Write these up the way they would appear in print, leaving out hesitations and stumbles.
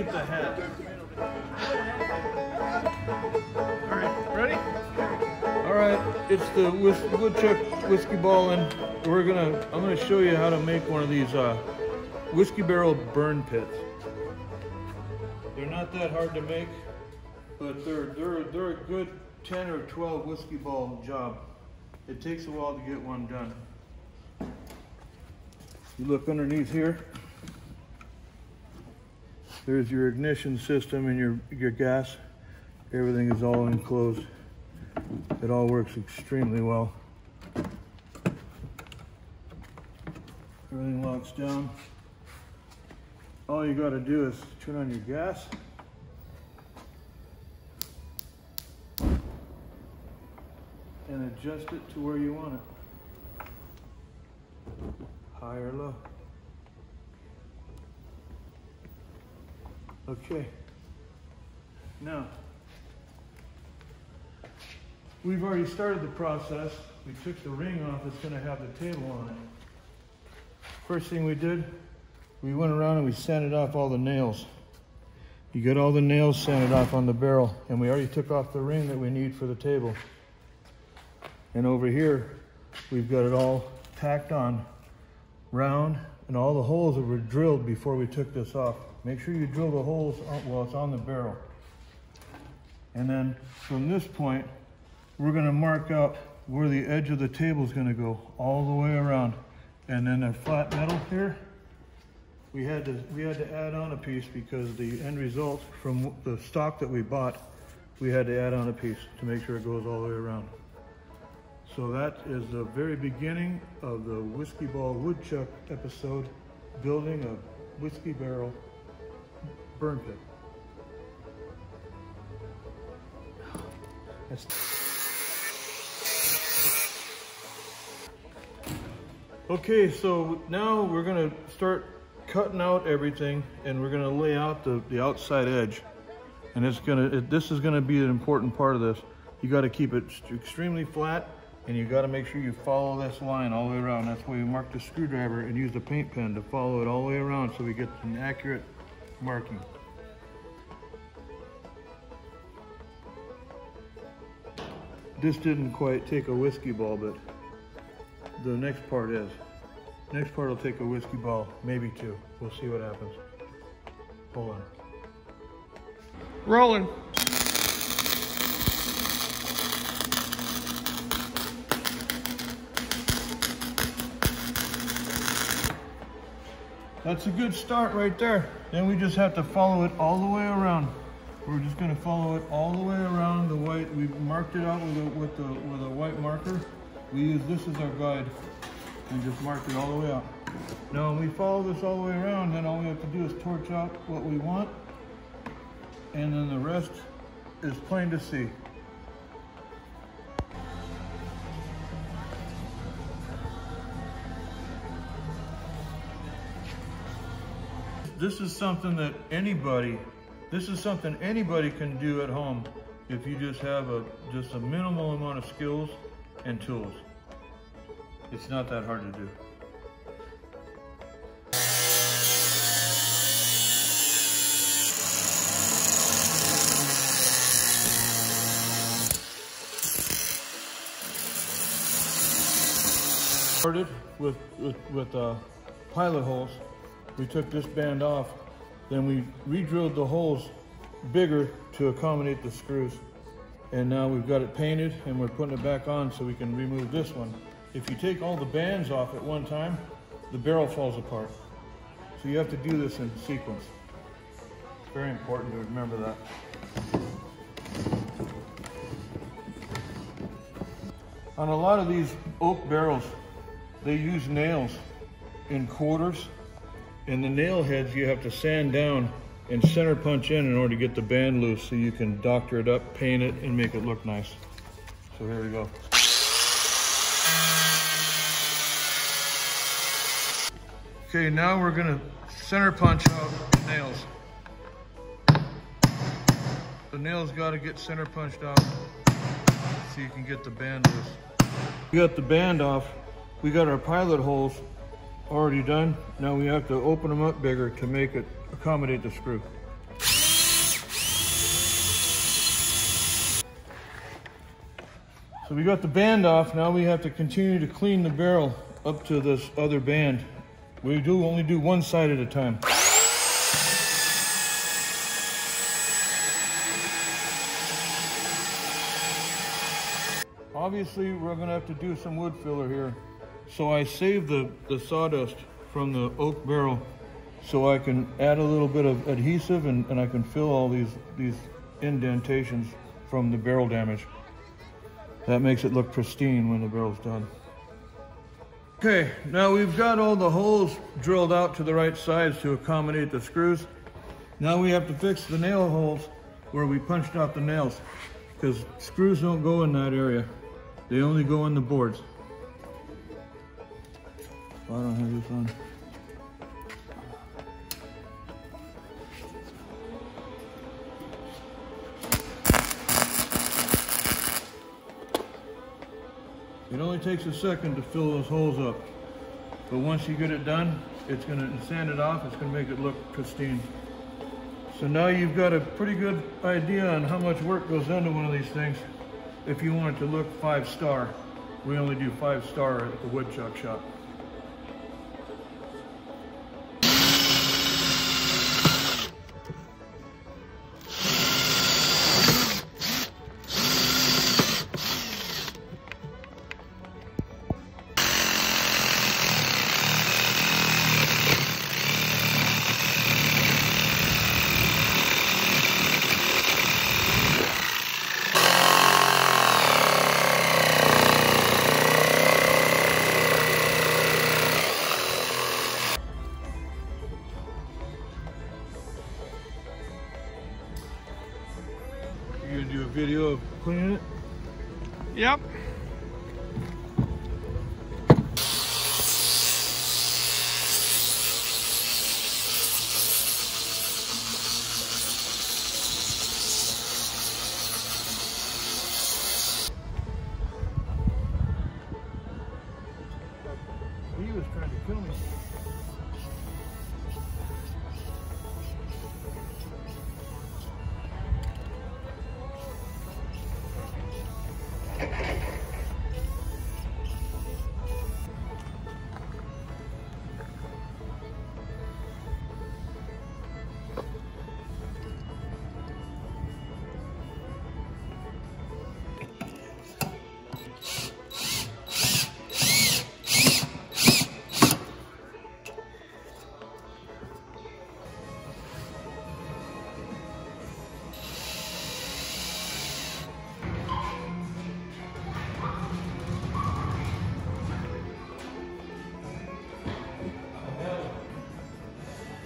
get the hat. All right, ready? All right, it's the woodchuck whiskey ball, and I'm gonna show you how to make one of these whiskey barrel burn pits. They're not that hard to make, but they're a good 10 or 12 whiskey ball job. It takes a while to get one done. You look underneath here. There's your ignition system and your gas. Everything is all enclosed. It all works extremely well. Everything locks down. All you got to do is turn on your gas. And adjust it to where you want it. High or low. Okay. Now, we've already started the process. We took the ring off that's going to have the table on it. First thing we did, we went around and we sanded off all the nails. You get all the nails sanded off on the barrel, and we already took off the ring that we need for the table. And over here, we've got it all tacked on, round, and all the holes that were drilled before we took this off. Make sure you drill the holes while it's on the barrel. And then from this point, we're gonna mark out where the edge of the table is gonna go all the way around. And then the flat metal here, we had to add on a piece because the end result from the stock that we bought, we had to add on a piece to make sure it goes all the way around. So that is the very beginning of the Whiskey Ball Woodchuck episode, building a whiskey barrel burn pit. Okay, so now we're gonna start cutting out everything, and we're gonna lay out the outside edge. And this is gonna be an important part of this. You gotta keep it extremely flat, and you gotta make sure you follow this line all the way around. That's why we mark the screwdriver and use the paint pen to follow it all the way around so we get an accurate marking. This didn't quite take a whiskey ball, but the next part is. Next part will take a whiskey ball, maybe two. We'll see what happens. Hold on. Rolling. That's a good start right there. Then we just have to follow it all the way around. We're just going to follow it all the way around the white. We've marked it out with a white marker. We use this as our guide and just mark it all the way out. Now when we follow this all the way around, then all we have to do is torch out what we want, and then the rest is plain to see. This is something that anybody can do at home if you just have just a minimal amount of skills and tools. It's not that hard to do. Started with pilot holes. We took this band off, then we re-drilled the holes bigger to accommodate the screws. And now we've got it painted and we're putting it back on so we can remove this one. If you take all the bands off at one time, the barrel falls apart. So you have to do this in sequence. Very important to remember that. On a lot of these oak barrels, they use nails in quarters. And the nail heads you have to sand down and center punch in order to get the band loose so you can doctor it up, paint it, and make it look nice. So here we go. Okay, now we're gonna center punch out the nails. The nails gotta get center punched out so you can get the band loose. We got the band off. We got our pilot holes already done. Now we have to open them up bigger to make it accommodate the screw. So we got the band off. Now we have to continue to clean the barrel up to this other band. We only do one side at a time. Obviously, we're gonna have to do some wood filler here. So I saved the sawdust from the oak barrel so I can add a little bit of adhesive and I can fill all these indentations from the barrel damage. That makes it look pristine when the barrel's done. Okay, now we've got all the holes drilled out to the right size to accommodate the screws. Now we have to fix the nail holes where we punched out the nails, because screws don't go in that area. They only go in the boards. I don't have this on. It only takes a second to fill those holes up. But once you get it done, it's gonna sand it off, it's gonna make it look pristine. So now you've got a pretty good idea on how much work goes into one of these things. If you want it to look 5-star, we only do 5-star at the woodchuck shop. You gonna do a video of cleaning it? Yep. He was trying to kill me.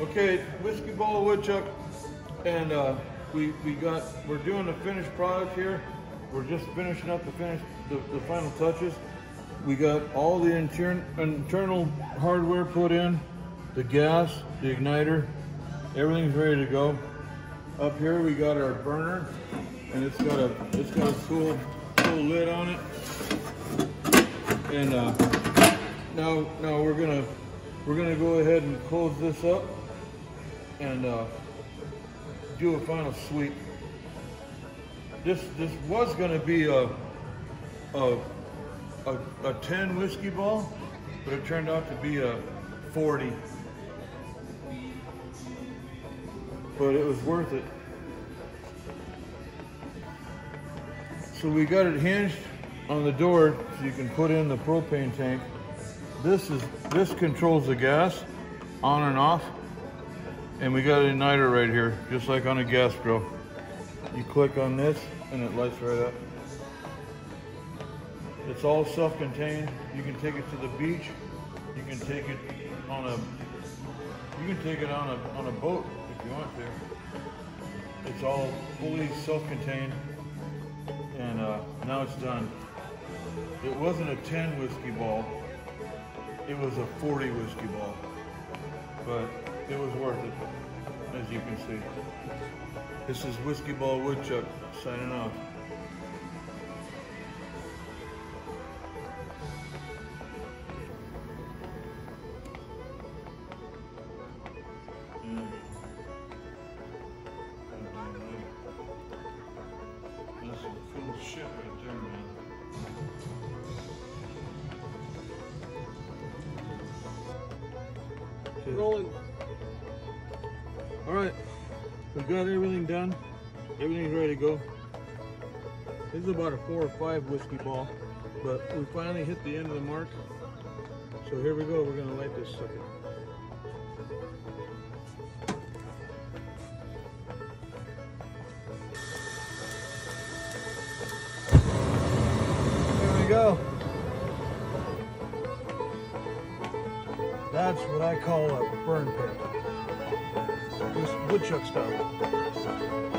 Okay, whiskey ball woodchuck, and we're doing the finished product here. We're just finishing up the final touches. We got all the internal hardware put in, the gas, the igniter, everything's ready to go. Up here we got our burner, and it's got a cool lid on it. And now we're gonna go ahead and close this up and do a final sweep. This was going to be a 10 whiskey ball, but it turned out to be a 40. But it was worth it. So we got it hinged on the door so you can put in the propane tank. This controls the gas on and off. And we got an igniter right here, just like on a gas grill. You click on this and it lights right up. It's all self-contained. You can take it to the beach. You can take it on a boat if you want to. It's all fully self-contained, and now it's done. It wasn't a 10 whiskey ball. It was a 40 whiskey ball, but it was worth it, as you can see. This is Whiskey Ball Woodchuck signing off. That's some cool shit right there, man. rolling. All right, we've got everything done. Everything's ready to go. This is about a 4 or 5 whiskey ball, but we finally hit the end of the mark. So here we go, we're gonna light this sucker. There we go. That's what I call a burn pit. Just woodchuck style.